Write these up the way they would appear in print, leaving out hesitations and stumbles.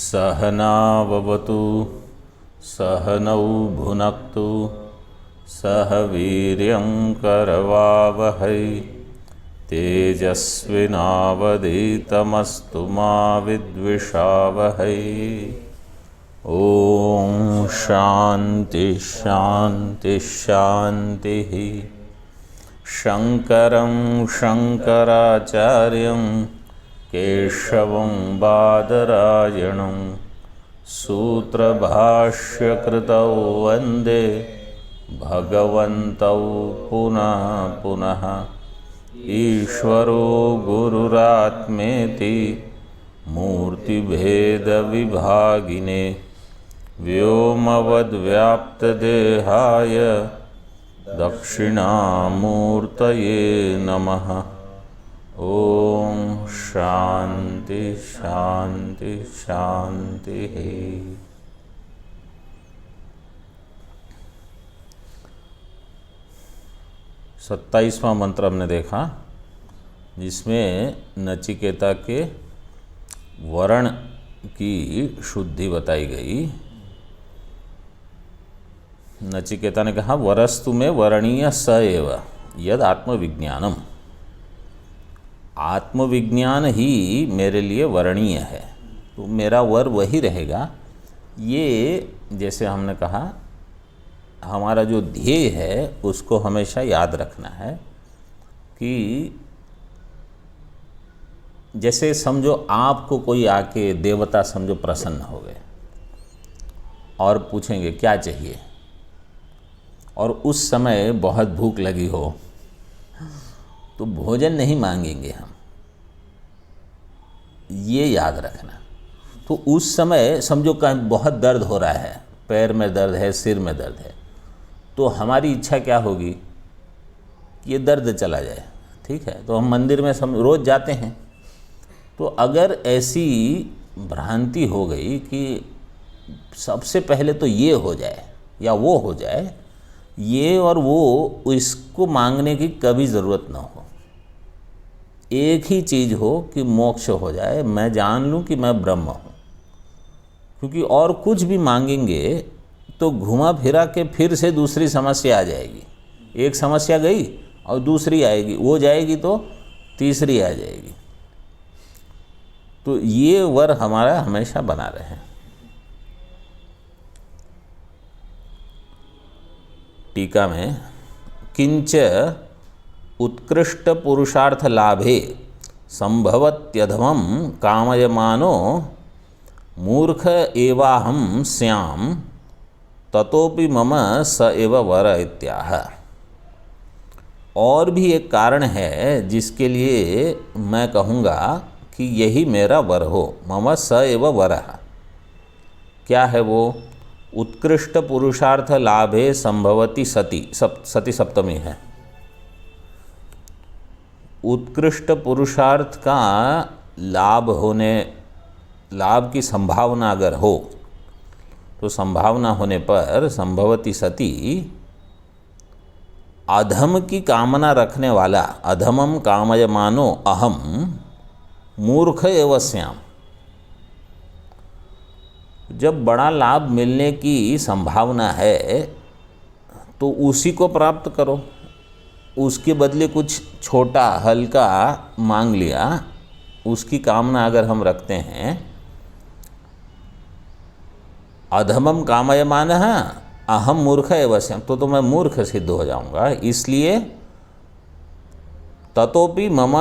सहनाववतु सहनौ भुनक्तु सह वीर्यं करवावहै तेजस्विनावधीतमस्तु मा विद्विषावहै। ओम शांति शांति शांति। शंकरं शंकराचार्यं केशवं बादरायणं सूत्रभाष्यकृतौ वन्दे भगवन्तौ पुनः पुनः। ईश्वरो गुरुरात्मेति मूर्तिभेदविभागिने व्योमवद्व्याप्तदेहाय दक्षिणामूर्तये नमः। ओम शांति शांति शांति। 27वां मंत्र हमने देखा, जिसमें नचिकेता के वर्ण की शुद्धि बताई गई। नचिकेता ने कहा वरस्तु में वरणीय स एव यद आत्मविज्ञानम। आत्मविज्ञान ही मेरे लिए वरणीय है, तो मेरा वर वही रहेगा। ये जैसे हमने कहा, हमारा जो ध्येय है उसको हमेशा याद रखना है कि जैसे समझो आपको कोई आके देवता समझो प्रसन्न हो गए और पूछेंगे क्या चाहिए, और उस समय बहुत भूख लगी हो, तो भोजन नहीं मांगेंगे हम, ये याद रखना। तो उस समय समझो कहीं बहुत दर्द हो रहा है, पैर में दर्द है, सिर में दर्द है, तो हमारी इच्छा क्या होगी कि ये दर्द चला जाए। ठीक है, तो हम मंदिर में रोज़ जाते हैं। तो अगर ऐसी भ्रांति हो गई कि सबसे पहले तो ये हो जाए या वो हो जाए, ये और वो, इसको मांगने की कभी ज़रूरत ना हो। एक ही चीज़ हो कि मोक्ष हो जाए, मैं जान लूँ कि मैं ब्रह्म हूँ। क्योंकि और कुछ भी मांगेंगे तो घुमा फिरा के फिर से दूसरी समस्या आ जाएगी। एक समस्या गई और दूसरी आएगी, वो जाएगी तो तीसरी आ जाएगी। तो ये वर हमारा हमेशा बना रहे। टीका में किंच उत्कृष्ट पुरुषार्थ लाभे संभवत्यधमं कामयमानो मूर्ख एवाहं स्याम ततोपि मम स एव वर इत्याह। और भी एक कारण है जिसके लिए मैं कहूँगा कि यही मेरा वर हो, मम स एव वरः। क्या है वो? उत्कृष्ट पुरुषार्थ लाभे संभवति सति, सति सप्तमी है। उत्कृष्ट पुरुषार्थ का लाभ की संभावना अगर हो, तो संभावना होने पर संभवति सति अधम की कामना रखने वाला, अधमम कामयमानो अहम मूर्ख एव स्याम। जब बड़ा लाभ मिलने की संभावना है तो उसी को प्राप्त करो, उसके बदले कुछ छोटा हल्का मांग लिया, उसकी कामना अगर हम रखते हैं। अधमम कामयमान अहम मूर्ख एव स्याम, तो मैं मूर्ख सिद्ध हो जाऊंगा। इसलिए ततोपि मम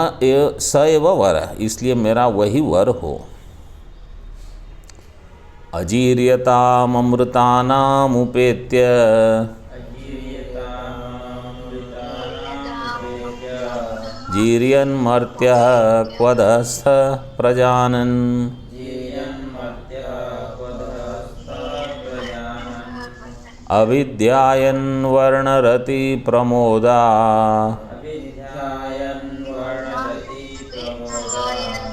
स एव वर, इसलिए मेरा वही वर हो। अजीर्यताममृतानामुपेत्य जीर्यन्मर्त्यः क्वधस्थ प्रजानन् अविद्यायन् वर्णरति प्रमोदा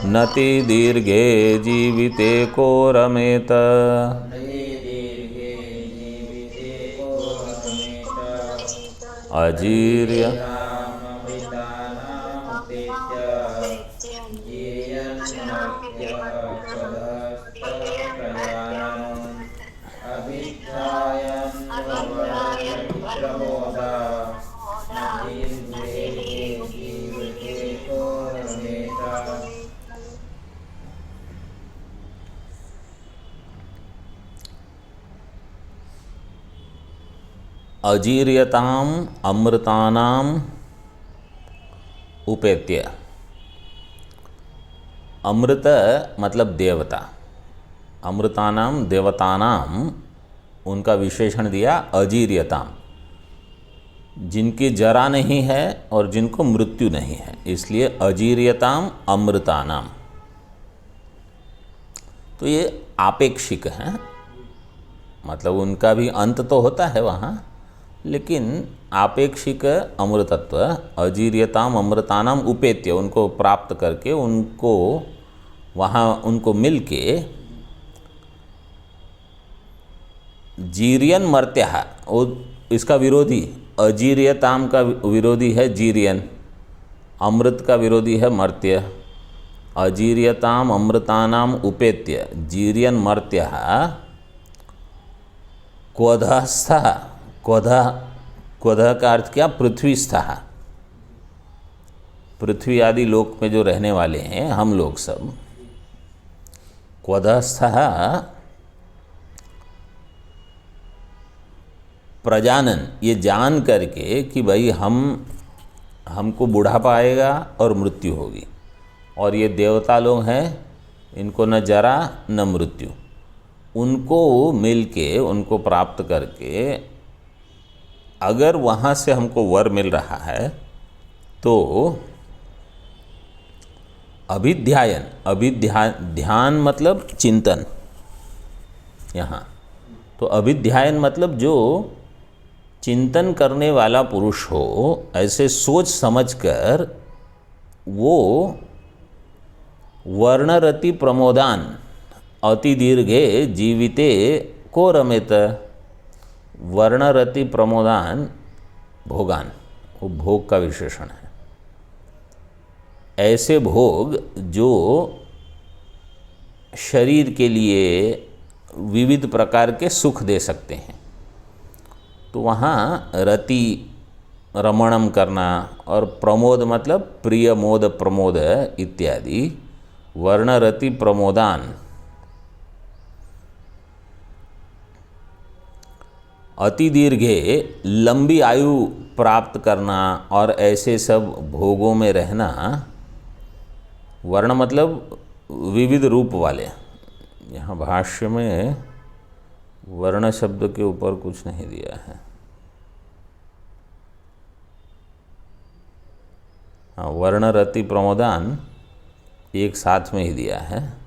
नति दीर्घे जीविते को रमेत। अजीर्य अजीर्यताम अमृतानाम उपेत्य। अमृत मतलब देवता, अमृतानाम देवतानाम उनका विशेषण दिया अजीर्यताम, जिनकी जरा नहीं है और जिनको मृत्यु नहीं है, इसलिए अजीर्यताम अमृतानाम। तो ये आपेक्षिक हैं, मतलब उनका भी अंत तो होता है वहाँ, लेकिन आपेक्षिक अमृतत्व अजीर्यताम अमृतानाम उपेत्य, उनको प्राप्त करके उनको वहाँ उनको मिल के जीरियन मर्त्या, वो इसका विरोधी अजीर्यताम का विरोधी है जीरियन, अमृत का विरोधी है मर्त्य। अजीर्यताम अमृतानाम उपेत्य जीरियन मर्त्य क्वधस्थ, क्वध का अर्थ क्या, पृथ्वीस्थ, पृथ्वी आदि लोक में जो रहने वाले हैं हम लोग सब, क्वधस्थ प्रजानन, ये जान करके कि भाई हमको बुढ़ापा आएगा और मृत्यु होगी, और ये देवता लोग हैं, इनको न जरा न मृत्यु, उनको मिलके उनको प्राप्त करके अगर वहाँ से हमको वर मिल रहा है तो ध्यान मतलब चिंतन यहाँ, तो अभिध्यायन मतलब जो चिंतन करने वाला पुरुष हो, ऐसे सोच समझकर वो वर्णरति प्रमोदान अति दीर्घे जीविते को रमेत। वर्णरति प्रमोदान भोगान, वो भोग का विशेषण है, ऐसे भोग जो शरीर के लिए विविध प्रकार के सुख दे सकते हैं। तो वहाँ रति रमणम करना और प्रमोद मतलब प्रिय मोद प्रमोद इत्यादि, वर्णरति प्रमोदान अति दीर्घे लंबी आयु प्राप्त करना और ऐसे सब भोगों में रहना। वर्ण मतलब विविध रूप वाले, यहाँ भाष्य में वर्ण शब्द के ऊपर कुछ नहीं दिया है। हाँ, वर्ण रति प्रमोदान एक साथ में ही दिया है।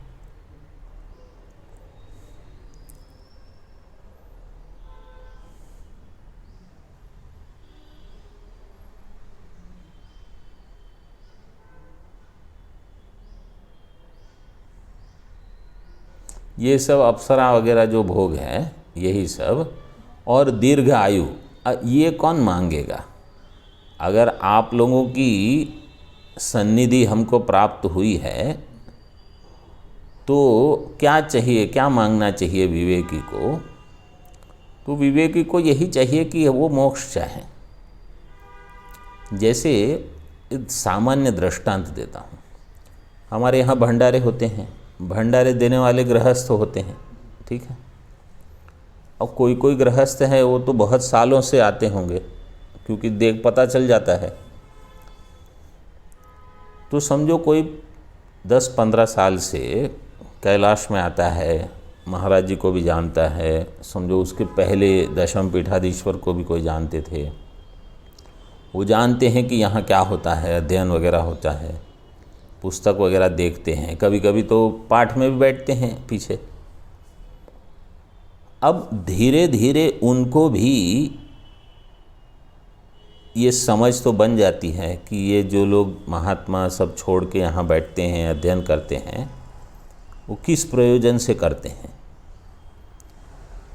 ये सब अप्सरा वगैरह जो भोग हैं यही सब, और दीर्घ आयु ये कौन मांगेगा? अगर आप लोगों की सन्निधि हमको प्राप्त हुई है तो क्या चाहिए, क्या मांगना चाहिए विवेकी को? तो विवेकी को यही चाहिए कि वो मोक्ष चाहे। जैसे सामान्य दृष्टांत देता हूँ, हमारे यहाँ भंडारे होते हैं, भंडारे देने वाले गृहस्थ होते हैं, ठीक है। अब कोई कोई गृहस्थ है वो तो बहुत सालों से आते होंगे, क्योंकि देख पता चल जाता है। तो समझो कोई 10-15 साल से कैलाश में आता है, महाराज जी को भी जानता है, समझो उसके पहले दशम पीठाधीश्वर को भी कोई जानते थे, वो जानते हैं कि यहाँ क्या होता है, अध्ययन वगैरह होता है, पुस्तक वगैरह देखते हैं, कभी कभी तो पाठ में भी बैठते हैं पीछे। अब धीरे धीरे उनको भी ये समझ तो बन जाती है कि ये जो लोग महात्मा सब छोड़ के यहाँ बैठते हैं, अध्ययन करते हैं, वो किस प्रयोजन से करते हैं।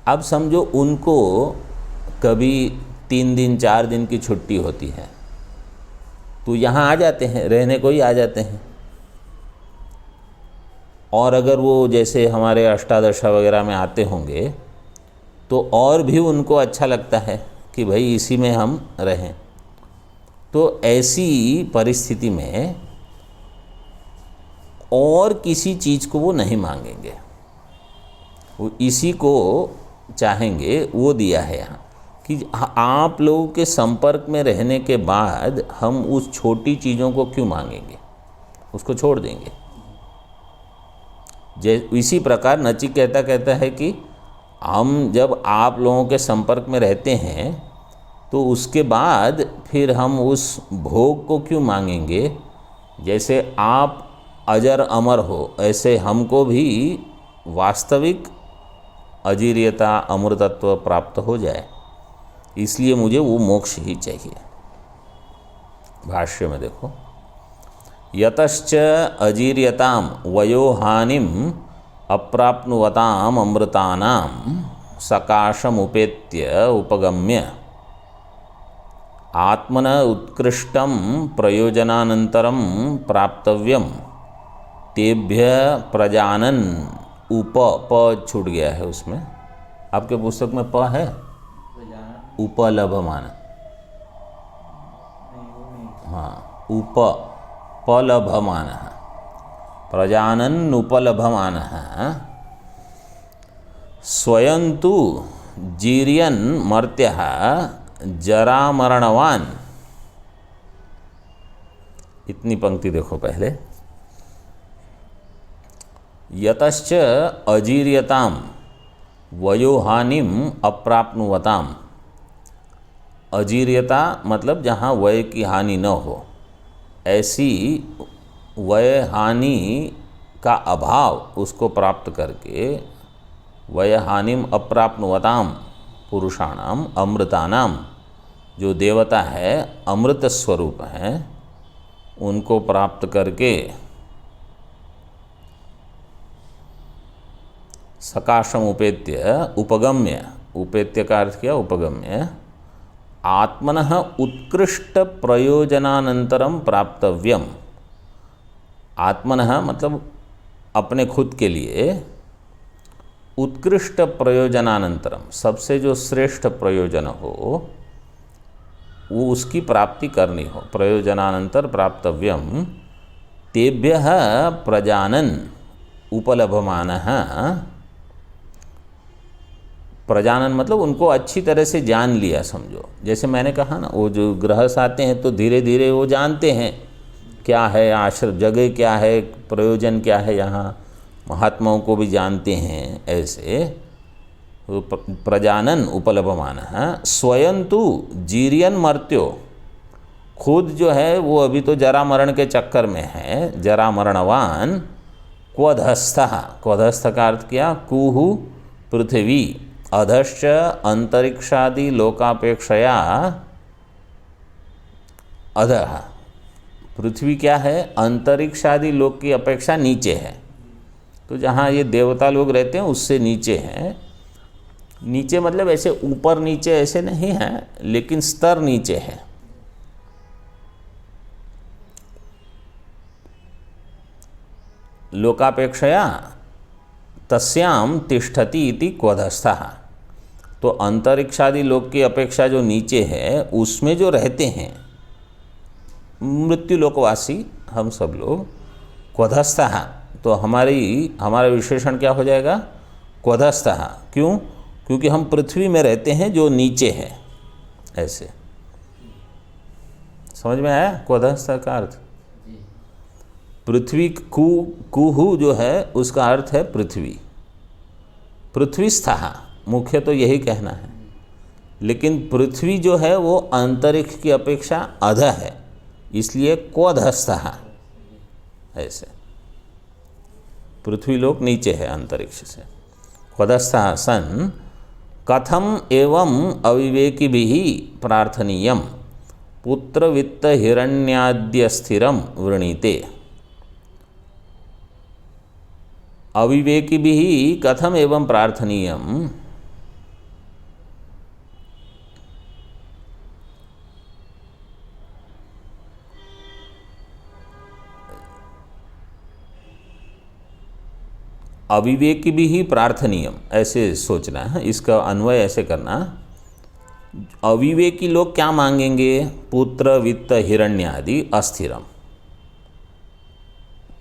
अब समझो उनको कभी 3 दिन 4 दिन की छुट्टी होती है तो यहाँ आ जाते हैं, रहने को ही आ जाते हैं। और अगर वो जैसे हमारे अष्टादशा वगैरह में आते होंगे तो और भी उनको अच्छा लगता है कि भाई इसी में हम रहें। तो ऐसी परिस्थिति में और किसी चीज़ को वो नहीं मांगेंगे, वो इसी को चाहेंगे, वो दिया है यहाँ। कि आप लोगों के संपर्क में रहने के बाद हम उस छोटी चीज़ों को क्यों मांगेंगे, उसको छोड़ देंगे। इसी प्रकार नचिकेता कहता है कि हम जब आप लोगों के संपर्क में रहते हैं तो उसके बाद फिर हम उस भोग को क्यों मांगेंगे। जैसे आप अजर अमर हो, ऐसे हमको भी वास्तविक अजीर्यता अमृतत्व प्राप्त हो जाए, इसलिए मुझे वो मोक्ष ही चाहिए। भाष्य में देखो, यतश्च अजीर्यताम वयोहानिम अप्राप्नुवताम अमृतानाम सकाशमुपेत्य उपगम्य आत्मन उत्कृष्टं प्रयोजनानंतरम प्राप्तव्यम तेभ्य प्रजानन प छूट गया है उसमें, आपके पुस्तक में प है, उपलभमान, हाँ पलभमान, प्रजानन उपलभमान, स्वयं तु जीर्यन मर्त्यः जरामरणवान। इतनी पंक्ति देखो पहले, यतश्च अजीर्यताम वयोहानिम अप्राप्नुवताम। अजीर्यता मतलब जहाँ वय की हानि न हो, ऐसी वय हानि का अभाव उसको प्राप्त करके वय हानिम अप्राप्नुवताम पुरुषाणाम अमृतानाम, जो देवता है अमृत स्वरूप हैं, उनको प्राप्त करके सकाशम उपेत्य उपगम्य, उपेत्य का अर्थ किया उपगम्य, आत्मनः उत्कृष्ट प्रयोजनानंतरम प्राप्तव्यम। आत्मनः मतलब अपने खुद के लिए, उत्कृष्ट प्रयोजनानंतरम सबसे जो श्रेष्ठ प्रयोजन हो वो उसकी प्राप्ति करनी हो, प्रयोजनानंतर प्राप्तव्यम तेभ्यः प्रजानन उपलभमानः। प्रजानन मतलब उनको अच्छी तरह से जान लिया समझो। जैसे मैंने कहा ना, वो जो गृहस्थ आते हैं तो धीरे धीरे वो जानते हैं क्या है आश्रम, जगह क्या है, प्रयोजन क्या है, यहाँ महात्माओं को भी जानते हैं। ऐसे प्रजानन उपलभमान है। स्वयं तु जीर्यन मर्त्यो, खुद जो है वो अभी तो जरा मरण के चक्कर में है, जरा मरणवान। क्वधस्थः, क्वधस्थ का अर्थ क्या, कुहु पृथ्वी, अधश्च अंतरिक्षादि लोकापेक्षया अधः। पृथ्वी क्या है, अंतरिक्षादि लोक की अपेक्षा नीचे है। तो जहाँ ये देवता लोग रहते हैं उससे नीचे हैं। नीचे मतलब ऐसे ऊपर नीचे ऐसे नहीं है, लेकिन स्तर नीचे है। लोकापेक्षया तस्याम तिष्ठति इति क्वधस्थः। तो अंतरिक्षादि लोक की अपेक्षा जो नीचे है उसमें जो रहते हैं मृत्यु लोकवासी हम सब लोग, क्वधस्थः। तो हमारा विशेषण क्या हो जाएगा, क्वधस्थः। क्यों? क्योंकि हम पृथ्वी में रहते हैं जो नीचे है। ऐसे समझ में आया क्वधस्थ का अर्थ। पृथ्वी कुहु जो है उसका अर्थ है पृथ्वी, पृथ्वीस्थः मुख्य तो यही कहना है। लेकिन पृथ्वी जो है वो अंतरिक्ष की अपेक्षा अध है, इसलिए क्वधस्थः। ऐसे पृथ्वी लोक नीचे है अंतरिक्ष से। क्वधस्थः सन कथम एवं अविवेकिभिः प्रार्थनीयम पुत्र वित्त हिरण्याद्य स्थिरम वृणीते। अविवेकिभिः कथम एवं प्रार्थनीयम, अविवेकी भी ही प्रार्थनीयम, ऐसे सोचना है। इसका अन्वय ऐसे करना, अविवेकी लोग क्या मांगेंगे, पुत्र वित्त हिरण्यादि अस्थिरम।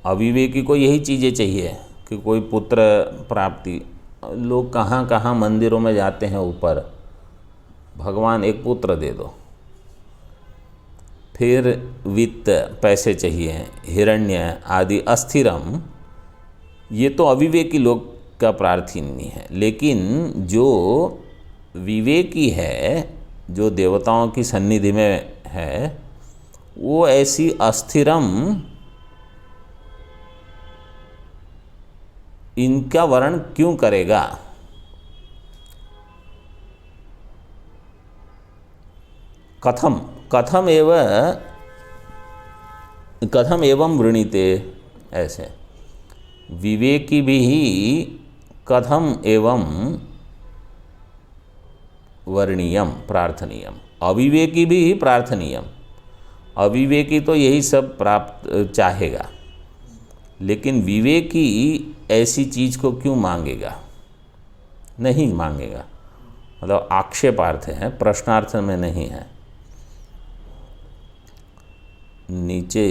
अविवेकी को यही चीज़ें चाहिए कि कोई पुत्र प्राप्ति। लोग कहाँ कहाँ मंदिरों में जाते हैं ऊपर, भगवान एक पुत्र दे दो। फिर वित्त, पैसे चाहिए, हिरण्य आदि, अस्थिरम, ये तो अविवेकी लोग का प्रार्थनीय है। लेकिन जो विवेकी है, जो देवताओं की सन्निधि में है, वो ऐसी अस्थिरम, इनका वर्ण क्यों करेगा? कथम एवं वृणीते, ऐसे विवेकी भी कथम एवं वर्णीयम प्रार्थनीयम, अविवेकी भी प्रार्थनीयम। अविवेकी तो यही सब प्राप्त चाहेगा, लेकिन विवेकी ऐसी चीज़ को क्यों मांगेगा? नहीं मांगेगा। मतलब आक्षेपार्थ है, प्रश्नार्थ में नहीं है। नीचे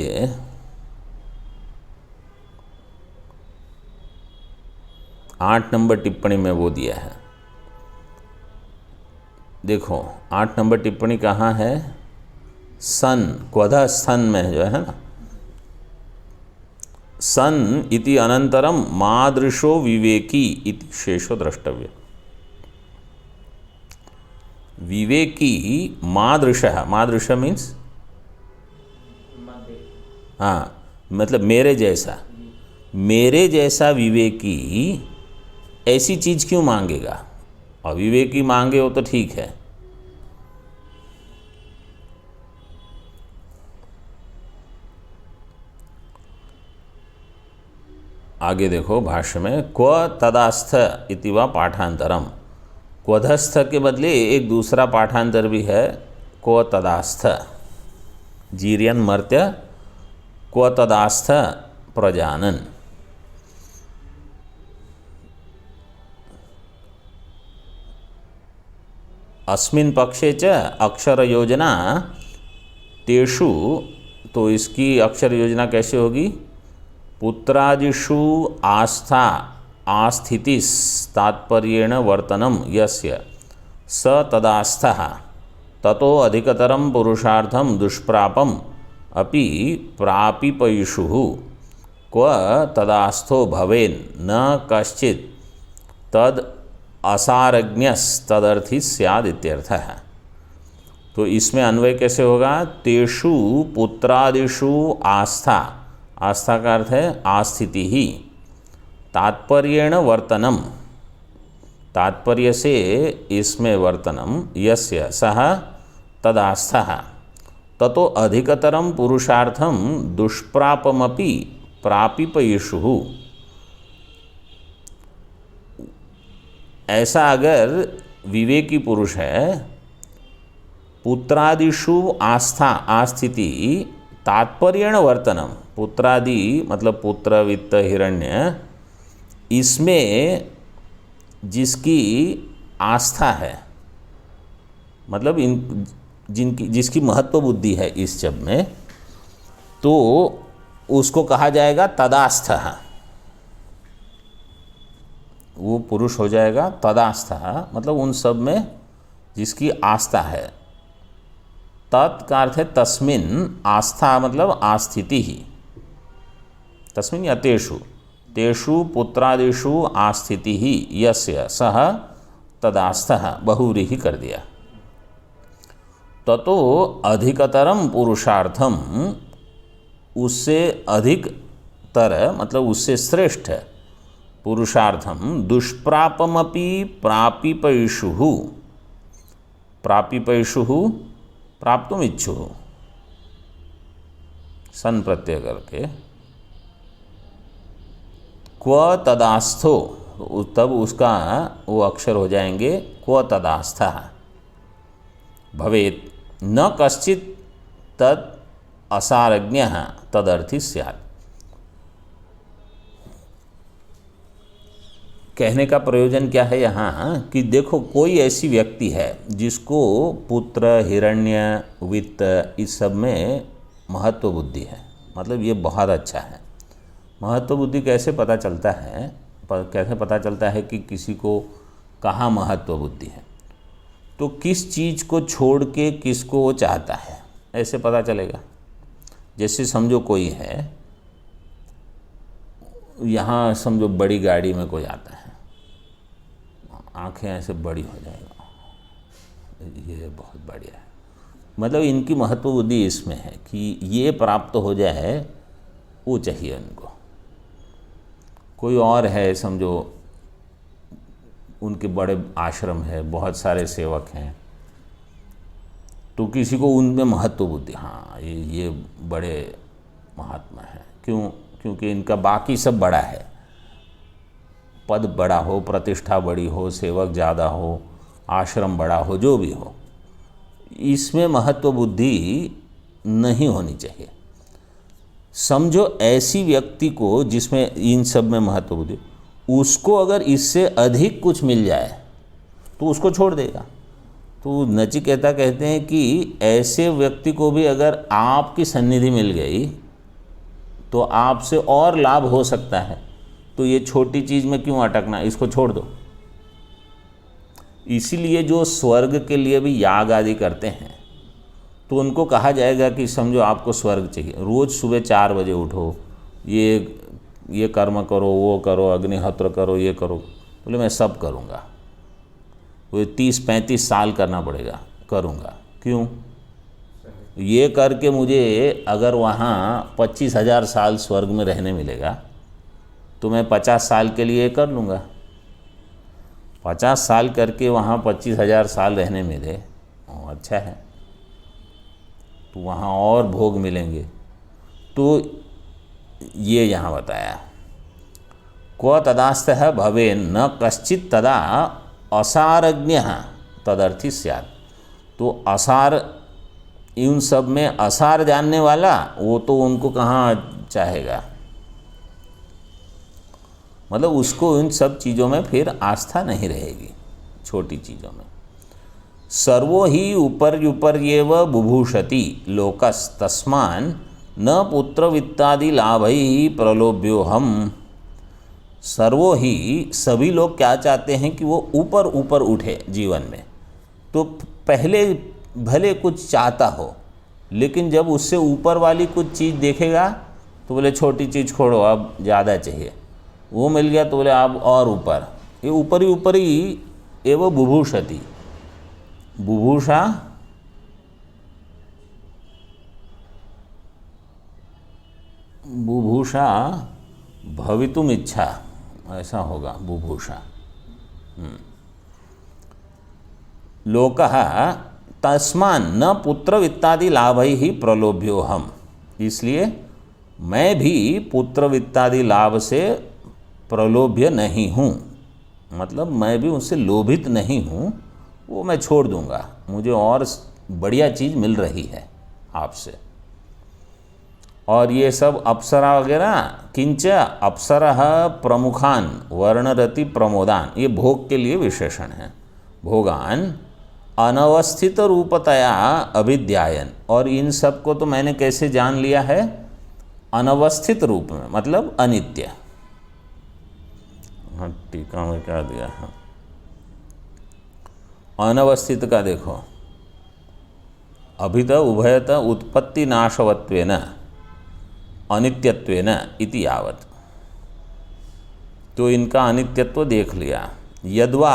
8 नंबर टिप्पणी में वो दिया है, देखो 8 नंबर टिप्पणी कहाँ है? सन, क्वधा सन में जो है ना, सन इति अनंतरम मादृशो विवेकी इति शेषो द्रष्टव्य। विवेकी मादृशः, मादृश मीन्स हाँ, मतलब मेरे जैसा विवेकी ऐसी चीज़ क्यों मांगेगा? अविवेकी मांगे हो तो ठीक है। आगे देखो भाष्य में, क्व तदास्थ इति वा पाठांतरम, क्वधस्थ के बदले एक दूसरा पाठांतर भी है, क्व तदास्थ, जीर्यन मर्त्य क्व तदास्थ प्रजानन। अस्मिन् पक्षे च अक्षर योजना तेषु, तो इसकी अक्षर योजना कैसे होगी? पुत्रादिषु आस्था आस्थितिस् तात्पर्येण वर्तनम यस्य स तदास्थः ततो अधिकतरं पुरुषार्थं दुष्प्रापम अपि प्रापिपयुषुः क्व तदास्थो भवेन् न कश्चित् तद असारज्ञस् तदर्थी स्याद् इत्यर्थः। तो इसमें अन्वय कैसे होगा? तेषु पुत्रादिषु आस्था, आस्था का अर्थ है आस्थिति ही, तात्पर्येण वर्तनम, तात्पर्य से इसमें वर्तनम, यस्य सह तदास्थः ततो अधिकतरम पुरुषार्थम दुष्प्रापमपि प्रापिपयुषुः। ऐसा अगर विवेकी पुरुष है, पुत्रादिषु आस्था आस्थिति तात्पर्येण वर्तनम, पुत्रादि मतलब पुत्र वित्त हिरण्य, इसमें जिसकी आस्था है, मतलब जिसकी महत्व बुद्धि है इस जब में, तो उसको कहा जाएगा तदास्थः, वो पुरुष हो जाएगा तदास्थः, मतलब उन सब में जिसकी आस्था है। तत् का अर्थ है तस्मिन्, आस्था मतलब आस्थिति ही, तस्मिन् या तेषु, तेषु पुत्रादिषु आस्थिति ही यस्य सह तदास्थः, बहुव्रीहि कर दिया। ततो अधिकतरम पुरुषार्थम, उससे अधिक तर मतलब उससे श्रेष्ठ पुरुषार्थम दुष्प्रापमपि प्रापिपयुषुः, प्रापिपयुषुः प्राप्तुम इच्छुः, सन प्रत्यय करके क्व तदास्थो, तब उसका वो अक्षर हो जाएंगे क्व तदास्थः भवेत् न कश्चित् तद असारज्ञः तदर्थी स्यात्। कहने का प्रयोजन क्या है यहाँ कि देखो कोई ऐसी व्यक्ति है जिसको पुत्र हिरण्य वित्त इस सब में महत्व बुद्धि है, मतलब ये बहुत अच्छा है। महत्व बुद्धि कैसे पता चलता है, कैसे पता चलता है कि किसी को कहाँ महत्व बुद्धि है? तो किस चीज़ को छोड़ के किसको वो चाहता है, ऐसे पता चलेगा। जैसे समझो कोई है यहाँ, समझो बड़ी गाड़ी में कोई आता है, आंखें ऐसे बड़ी हो जाएगा, ये बहुत बढ़िया है। मतलब इनकी महत्व बुद्धि इसमें है कि ये प्राप्त हो जाए, वो चाहिए उनको। कोई और है, समझो उनके बड़े आश्रम है, बहुत सारे सेवक हैं, तो किसी को उनमें महत्व बुद्धि, हाँ ये बड़े महात्मा हैं। क्यों? क्योंकि इनका बाकी सब बड़ा है, पद बड़ा हो, प्रतिष्ठा बड़ी हो, सेवक ज़्यादा हो, आश्रम बड़ा हो, जो भी हो, इसमें महत्व बुद्धि नहीं होनी चाहिए। समझो ऐसी व्यक्ति को जिसमें इन सब में महत्व बुद्धि, उसको अगर इससे अधिक कुछ मिल जाए तो उसको छोड़ देगा। तो नचिकेता कहते हैं कि ऐसे व्यक्ति को भी अगर आपकी सन्निधि मिल गई तो आपसे और लाभ हो सकता है, तो ये छोटी चीज़ में क्यों अटकना, इसको छोड़ दो। इसीलिए जो स्वर्ग के लिए भी याग आदि करते हैं तो उनको कहा जाएगा कि समझो आपको स्वर्ग चाहिए, रोज़ सुबह 4 बजे उठो, ये कर्म करो, वो करो, अग्निहोत्र करो, ये करो। बोले मैं सब करूँगा, वो 30-35 साल करना पड़ेगा, करूँगा। क्यों? ये करके मुझे अगर वहाँ 25,000 साल स्वर्ग में रहने मिलेगा तो मैं 50 साल के लिए कर लूँगा। 50 साल करके वहाँ 25,000 साल रहने मिले, अच्छा है, तो वहाँ और भोग मिलेंगे। तो ये यहाँ बताया, क्व तदास्तः भवेन न कश्चित तदा असारज्ञः तदर्थी स्यात्। तो असार, इन सब में असार जानने वाला वो तो उनको कहाँ चाहेगा, मतलब उसको इन सब चीज़ों में फिर आस्था नहीं रहेगी, छोटी चीज़ों में। सर्वो ही उपर्युपर्येव बुभूषति लोकस तस्मान् न पुत्र वित्तादि लाभैः प्रलोभ्यो हम। सर्वो ही, सभी लोग क्या चाहते हैं कि वो ऊपर ऊपर उठे जीवन में। तो पहले भले कुछ चाहता हो, लेकिन जब उससे ऊपर वाली कुछ चीज़ देखेगा तो बोले छोटी चीज़ छोड़ो, अब ज़्यादा चाहिए। वो मिल गया तो बोले अब और ऊपर, ये ऊपर ही एवं बुभूषति, बुभूषा बुभूषा भवितुम इच्छा, ऐसा होगा बुभूषा। लोकः तस्मान् न पुत्र वित्तादि लाभैः ही प्रलोभ्यो हम। इसलिए मैं भी पुत्र वित्तादि लाभ से प्रलोभ्य नहीं हूँ, मतलब मैं भी उससे लोभित नहीं हूँ, वो मैं छोड़ दूँगा, मुझे और बढ़िया चीज़ मिल रही है आपसे। और ये सब अप्सरा वगैरह, किंच अप्सरः प्रमुखान वर्णरति प्रमोदान, ये भोग के लिए विशेषण है। भोगान अनवस्थित रूपतया अभिध्यायन, और इन सब को तो मैंने कैसे जान लिया है, अनवस्थित रूप में, मतलब अनित्य। हाँ, टीका में क्या दिया है, अनवस्थित का देखो, अभित उभयत उत्पत्ति नाशवत्वेन अनित्यत्वेन इति यावत्। तो इनका अनित्यत्व देख लिया। यद्वा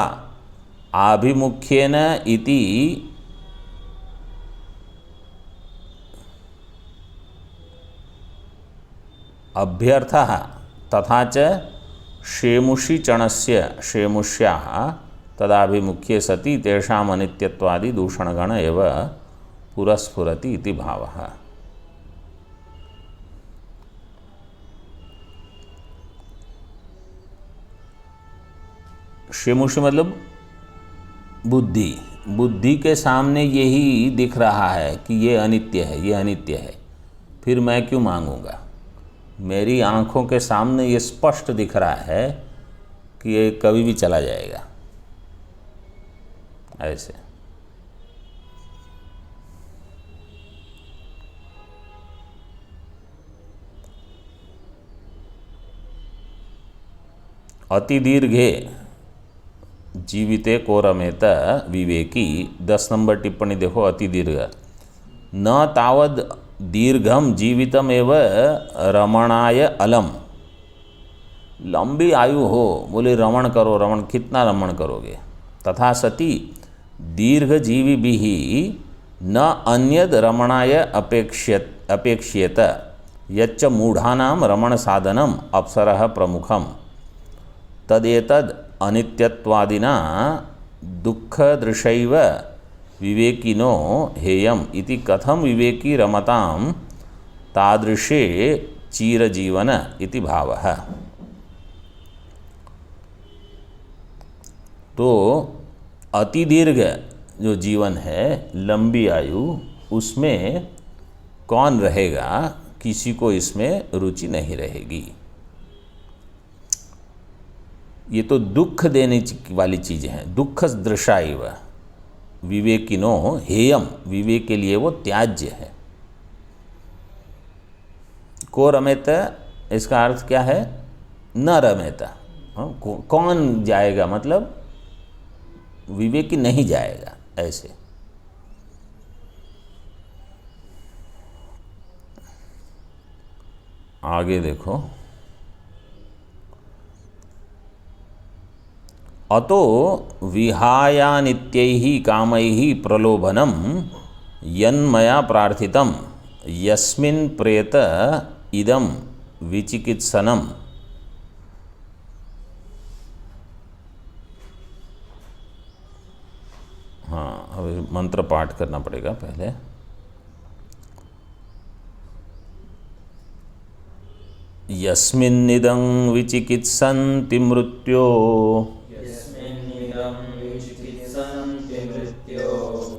आभिमुख्येन इति अभ्यर्थः तथा च शेमुषी चणस्य शेमुष्याः तदाभिमुख्ये सति तेषाम् अनित्यत्वादि दूषणगण एव पुरस्फुरति इति भावः। शेमुषी मतलब बुद्धि, बुद्धि के सामने यही दिख रहा है कि ये अनित्य है, ये अनित्य है, फिर मैं क्यों मांगूंगा। मेरी आँखों के सामने ये स्पष्ट दिख रहा है कि ये कभी भी चला जाएगा, ऐसे। अति दीर्घे जीविते को रमेत विवेकी। 10 नंबर टिप्पणी देखो, अति दीर्घ। न तावद दीर्घम जीवितम एव रमणाय अलम। लंबी आयु हो, बोले रमण करो, रमण कितना रमण करोगे। तथा सती दीर्घजीवी भी न अन्यद रमणाय अपेक्ष्येत यच्च मूढ़ानां रमण साधनम अप्सरः प्रमुखम तदेतद अनित्यत्वादिना दुःखदृशैव विवेकिनो हेयम इति कथम विवेकी रमतां तादृशे चिरजीवन इति भावः। तो अति दीर्घ जो जीवन है, लंबी आयु, उसमें कौन रहेगा, किसी को इसमें रुचि नहीं रहेगी। ये तो दुख देने वाली चीज़ें हैं। दुख दृशाइव विवेकिनो हेयम, विवेक के लिए वो त्याज्य है। को रमेत, इसका अर्थ क्या है, न रमेता। कौन जाएगा, मतलब विवेकी नहीं जाएगा ऐसे। आगे देखो, अतो विहायानित्यैहि कामैहि प्रलोभनम यन्मया प्रार्थितम यस्मिन् प्रेत इदम विचिकित्सनम। हाँ, अब मंत्र पाठ करना पड़ेगा पहले। यस्मिन्निदं विचिकित्सन्ति मृत्यो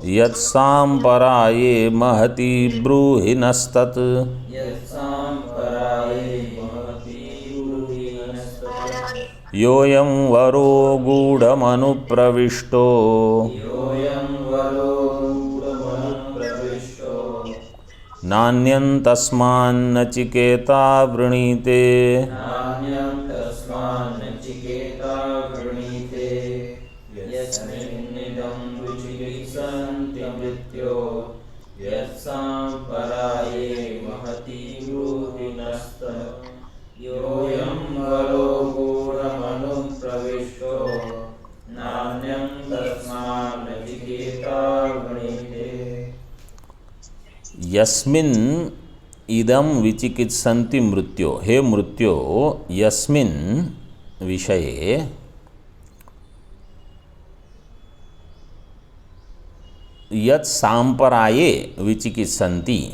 यत्साम्पराये महति ब्रूहि नस्तत्। योऽयं वरो गूढमनुप्रविष्टो नान्यं तस्मान्नचिकेता वृणीते। यस्मिन् इदं विचिकित्सन्ति मृत्यो, हे मृत्यो, यस्मिन् विषये यत् सांपराये विचिकित्सन्ति।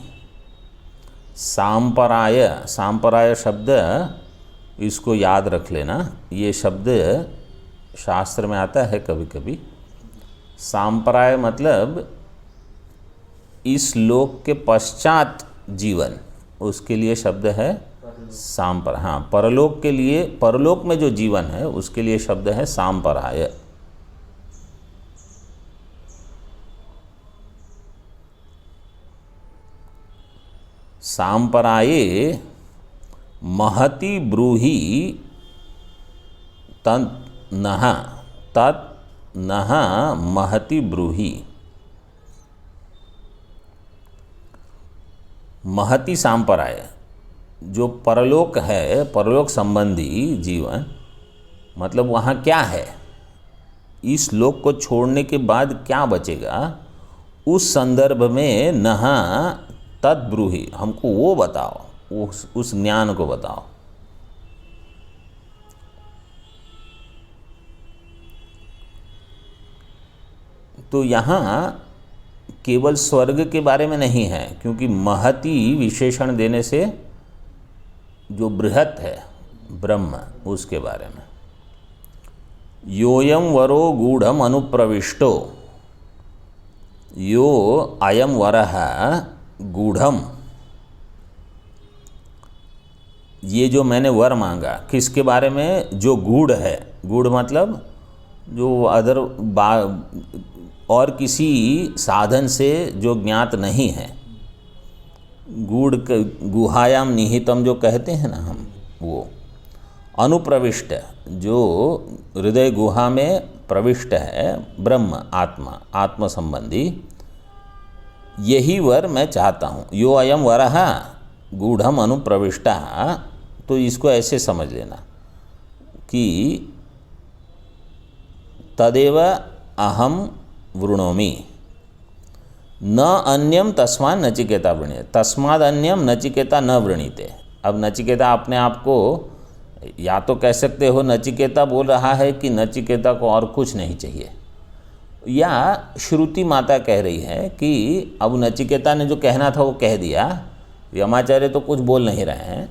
सांपराय, सांपराय शब्द इसको याद रख लेना, ये शब्द शास्त्र में आता है कभी कभी। सांपराय मतलब इस लोक के पश्चात जीवन, उसके लिए शब्द है सांपर। हाँ, परलोक के लिए, परलोक में जो जीवन है उसके लिए शब्द है सांपराय। सांपराये महति ब्रूहि तत् नः महति ब्रूहि। महति सांपराय, जो परलोक है, परलोक संबंधी जीवन, मतलब वहाँ क्या है, इस लोक को छोड़ने के बाद क्या बचेगा, उस संदर्भ में नह तद्ब्रूहि, हमको वो बताओ, उस ज्ञान को बताओ। तो यहाँ केवल स्वर्ग के बारे में नहीं है, क्योंकि महति विशेषण देने से जो बृहत है ब्रह्म, उसके बारे में। योयम वरो गूढ़म अनुप्रविष्टो, यो अयम वरः गूढ़म, ये जो मैंने वर मांगा, किसके बारे में, जो गूढ़ है। गूढ़ मतलब जो और किसी साधन से जो ज्ञात नहीं है। गूढ़ गुहायाम निहितम जो कहते हैं ना हम, वो अनुप्रविष्ट, जो हृदय गुहा में प्रविष्ट है ब्रह्म, आत्मा, आत्म संबंधी, यही वर मैं चाहता हूँ। यो अयम वरः गूढ़म अनुप्रविष्टा, तो इसको ऐसे समझ लेना कि तदेव अहम वृणोमि न अन्यम तस्मान् नचिकेता वृणीते, तस्माद अन्यम नचिकेता न वृणीते। अब नचिकेता अपने आप को या तो कह सकते हो नचिकेता बोल रहा है कि नचिकेता को और कुछ नहीं चाहिए, या श्रुति माता कह रही है कि अब नचिकेता ने जो कहना था वो कह दिया, यमाचार्य तो कुछ बोल नहीं रहे हैं।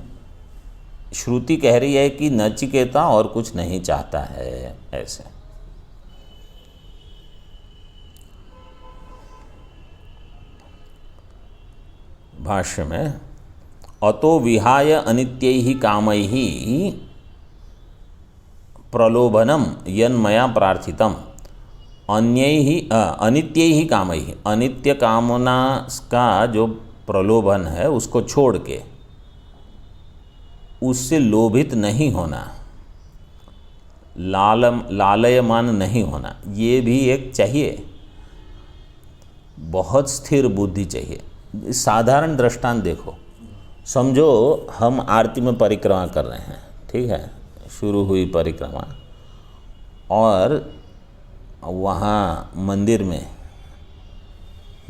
श्रुति कह रही है कि नचिकेता और कुछ नहीं चाहता है। ऐसे भाष्य में अतो विहाय अनित्यैहि कामैहि प्रलोभनम यन्मया प्रार्थितम अन्यैहि अनित्यैहि कामैहि, अनित्य कामना का जो प्रलोभन है उसको छोड़ के उससे लोभित नहीं होना, लालयमान नहीं होना, ये भी एक चाहिए। बहुत स्थिर बुद्धि चाहिए। साधारण दृष्टांत देखो, समझो हम आरती में परिक्रमा कर रहे हैं, ठीक है, शुरू हुई परिक्रमा और वहाँ मंदिर में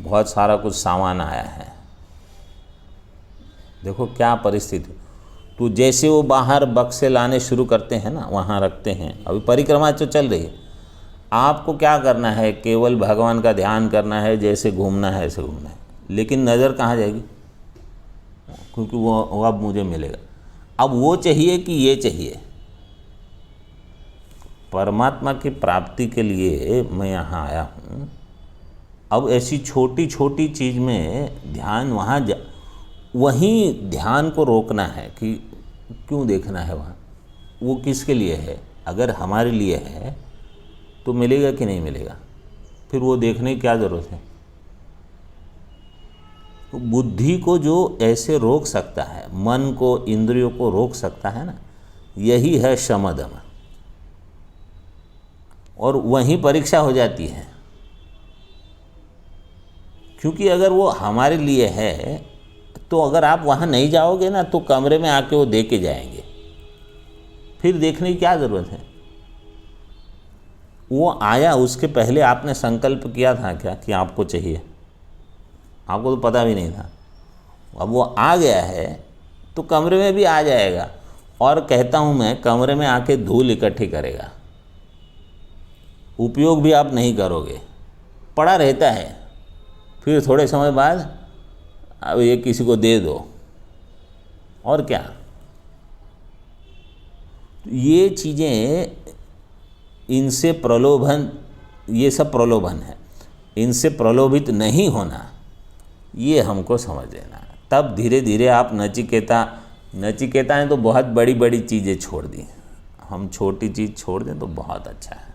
बहुत सारा कुछ सामान आया है। देखो क्या परिस्थिति, तो जैसे वो बाहर बक्से लाने शुरू करते हैं ना, वहाँ रखते हैं, अभी परिक्रमा तो चल रही है, आपको क्या करना है, केवल भगवान का ध्यान करना है, जैसे घूमना है ऐसे घूमना है, लेकिन नज़र कहाँ जाएगी, क्योंकि वो अब मुझे मिलेगा। अब वो चाहिए कि ये चाहिए। परमात्मा की प्राप्ति के लिए मैं यहाँ आया हूँ। अब ऐसी छोटी छोटी चीज़ में ध्यान वहीं ध्यान को रोकना है कि क्यों देखना है वहाँ, वो किसके लिए है। अगर हमारे लिए है तो मिलेगा कि नहीं मिलेगा, फिर वो देखने की क्या ज़रूरत है। तो बुद्धि को जो ऐसे रोक सकता है, मन को, इंद्रियों को रोक सकता है ना, यही है शमदम। और वहीं परीक्षा हो जाती है, क्योंकि अगर वो हमारे लिए है तो अगर आप वहाँ नहीं जाओगे ना तो कमरे में आके वो दे के जाएंगे, फिर देखने की क्या ज़रूरत है। वो आया, उसके पहले आपने संकल्प किया था क्या कि आपको चाहिए, आपको तो पता भी नहीं था। अब वो आ गया है तो कमरे में भी आ जाएगा, और कहता हूँ मैं, कमरे में आके धूल इकट्ठी करेगा, उपयोग भी आप नहीं करोगे, पड़ा रहता है। फिर थोड़े समय बाद अब ये किसी को दे दो, और क्या। ये चीज़ें, इनसे प्रलोभन, ये सब प्रलोभन है, इनसे प्रलोभित नहीं होना, ये हमको समझ लेना। तब धीरे धीरे आप नचिकेता ने तो बहुत बड़ी बड़ी चीज़ें छोड़ दी, हम छोटी चीज़ छोड़ दें तो बहुत अच्छा है।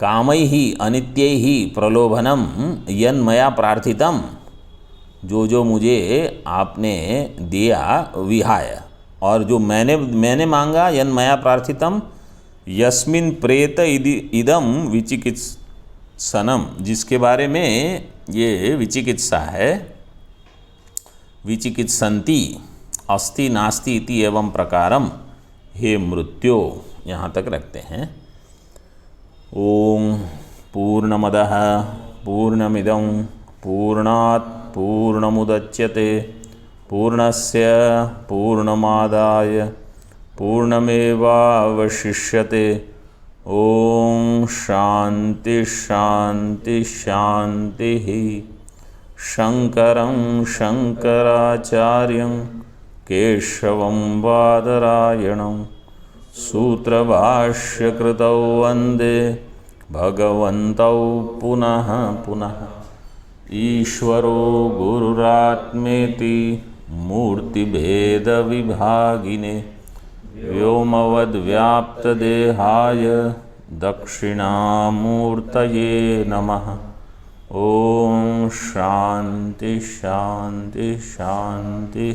कामैहि अनित्यैहि प्रलोभनम यन्मया प्रार्थितम, जो मुझे आपने दिया, विहाय, और जो मैंने मांगा, यन्मया प्रार्थितम यस्मिन् प्रेत इदम विचिकित्सनम, जिसके बारे में ये विचिकित्सा है, विचिकित्सन्ति अस्ति नास्ति इति एवं प्रकारम हे मृत्यो, यहाँ तक रखते हैं। ओम पूर्णमदः पूर्णमिदं पूर्णात् पूर्णमुदच्यते पूर्णस्य पूर्णमादाय पूर्णमेवावशिष्यते। ओम शांति शांति शांति। शंकरं शंकराचार्यं केशवं बादरायणं सूत्रभाष्यकृतौ वन्दे भगवन्तौ पुनः पुनः। ईश्वरो गुरुरात्मेति मूर्तिभेदविभागिने व्योमवद्व्याप्तदेहाय दक्षिणामूर्तये नमः। ओम शांति शांति शांति।